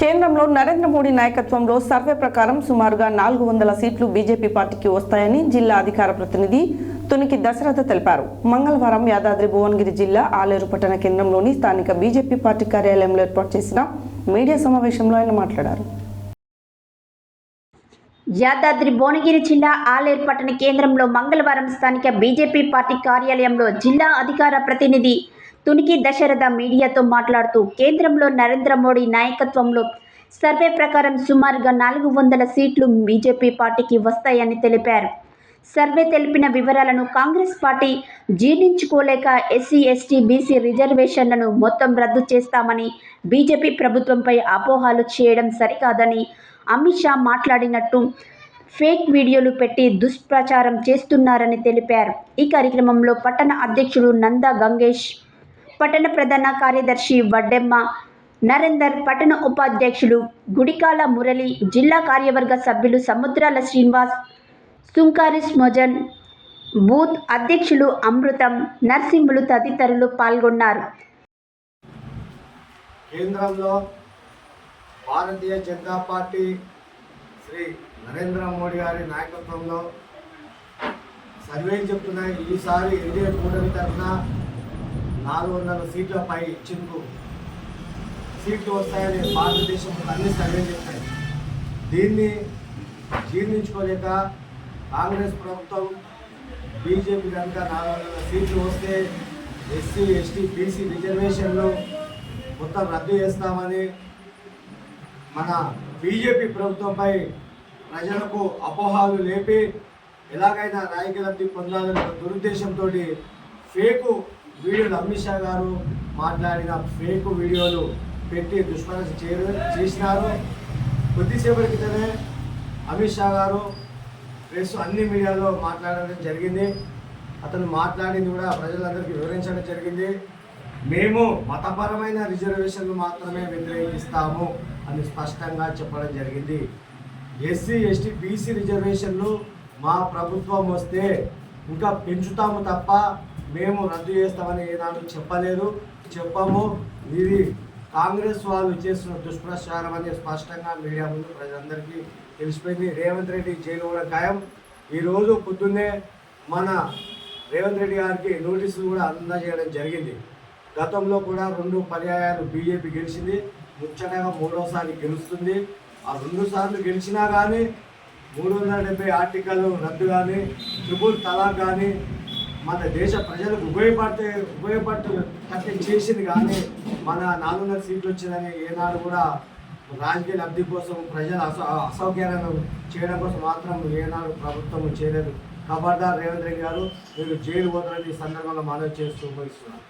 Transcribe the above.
కేంద్రంలో నరేంద్ర మోడీ నాయకత్వంలో సర్వే ప్రకారం సుమారుగా 400 సీట్లు బీజేపీ పార్టీకి వస్తాయని జిల్లా అధికార ప్రతినిధి తునికి దశరథ తెలిపారు. మంగళవారం యాదాద్రి భువనగిరి జిల్లా ఆలేరు పట్టణ కేంద్రంలోని స్థానిక బీజేపీ పార్టీ కార్యాలయంలో ఏర్పాటు చేసిన మీడియా సమావేశంలో ఆయన మాట్లాడారు. యాదాద్రి భువనగిరి జిల్లా ఆలేరు పట్టణ కేంద్రంలో మంగళవారం స్థానిక బీజేపీ పార్టీ కార్యాలయంలో జిల్లా అధికార ప్రతినిధి తునికి దశరథ మీడియాతో మాట్లాడుతూ కేంద్రంలో నరేంద్ర మోడీ నాయకత్వంలో సర్వే ప్రకారం సుమారుగా 400 సీట్లు బీజేపీ పార్టీకి వస్తాయని తెలిపారు. సర్వే తెలిపిన వివరాలను కాంగ్రెస్ పార్టీ జీర్ణించుకోలేక ఎస్సీ ఎస్టీ బీసీ రిజర్వేషన్లను మొత్తం రద్దు చేస్తామని బీజేపీ ప్రభుత్వంపై అపోహలు చేయడం సరికాదని అమిత్ షా మాట్లాడినట్టు ఫేక్ వీడియోలు పెట్టి దుష్ప్రచారం చేస్తున్నారని తెలిపారు. ఈ కార్యక్రమంలో పట్టణ అధ్యక్షుడు నందా గంగేష్, పట్టణ ప్రధాన కార్యదర్శి వడ్డెమ్మ నరేందర్, పట్టణ ఉపాధ్యక్షులు గుడికాల మురళి, జిల్లా కార్యవర్గ సభ్యులు సముద్రాల శ్రీనివాస్, సుంకారిస్ మొజన్, బూత్ అధ్యక్షులు అమృతం, నర్సింహులు తదితరులు పాల్గొన్నారు. కేంద్రంలో భారతీయ జనతా పార్టీ శ్రీ నరేంద్ర మోడీ గారి నాయకత్వంలో సర్వేలు చెప్తున్నాయి. ఈసారి ఎన్డీఏ కూటమి తరఫున 400 సీట్ల పై ఇచ్చిందుకు సీట్లు వస్తాయని భారతదేశం అన్ని సర్వేలు చెప్తాయి. దీన్ని జీర్ణించుకోలేక కాంగ్రెస్ ప్రభుత్వం బీజేపీ కనుక 400 సీట్లు వస్తే ఎస్సీ ఎస్టీ బీసీ రిజర్వేషన్లు మొత్తం రద్దు చేస్తామని మన బీజేపీ ప్రభుత్వంపై ప్రజలకు అపోహలు లేపి ఎలాగైనా రాజకీయ లబ్ధి పొందాలనే దురుద్దేశంతో ఫేకు వీడియోలు అమిత్ షా గారు మాట్లాడిన ఫేకు వీడియోలు పెట్టి దుష్ప్రచారం చేసినారు. కొద్దిసేపటి క్రితమే అమిత్ షా గారు ప్రెస్ అన్ని మీడియాలో మాట్లాడడం జరిగింది. అతను మాట్లాడింది కూడా ప్రజలందరికీ వివరించడం జరిగింది. మేము మతపరమైన రిజర్వేషన్లు మాత్రమే వ్యతిరేకిస్తాము అని స్పష్టంగా చెప్పడం జరిగింది. ఎస్సీ ఎస్టీ బీసీ రిజర్వేషన్లు మా ప్రభుత్వం వస్తే ఇంకా పెంచుతాము తప్ప మేము రద్దు చేస్తామని ఏనాడు చెప్పలేదు, చెప్పము. ఇది కాంగ్రెస్ వాళ్ళు చేస్తున్న దుష్ప్రచారం అని స్పష్టంగా మీడియా ముందు ప్రజలందరికీ తెలిసిపోయింది. రేవంత్ రెడ్డి జైలు కూడా ఖాయం. ఈరోజు పొద్దున్నే మన రేవంత్ రెడ్డి గారికి నోటీసులు కూడా అందజేయడం జరిగింది. గతంలో కూడా 2 పర్యాయాలు బీజేపీ గెలిచింది, ముచ్చటగా 3వసారి గెలుస్తుంది. ఆ 2 సార్లు గెలిచినా కానీ 370 ఆర్టికల్ రద్దు కానీ ట్రిపుల్ తలాక్ కానీ మన దేశ ప్రజలకు ఉపయోగపడే చేసింది. కానీ మన 400 సీట్లు వచ్చిందని ఏనాడు కూడా రాజకీయ లబ్ధి కోసం ప్రజల అసౌకర్యాలను చేయడం కోసం మాత్రం ఏనాడు ప్రభుత్వం చేయలేదు. ఖబర్దార్ రేవంత్ రెడ్డి గారు, మీరు జైలు పోతారని ఈ సందర్భంగా మనవి చేస్తూ ఉపయోగిస్తున్నారు.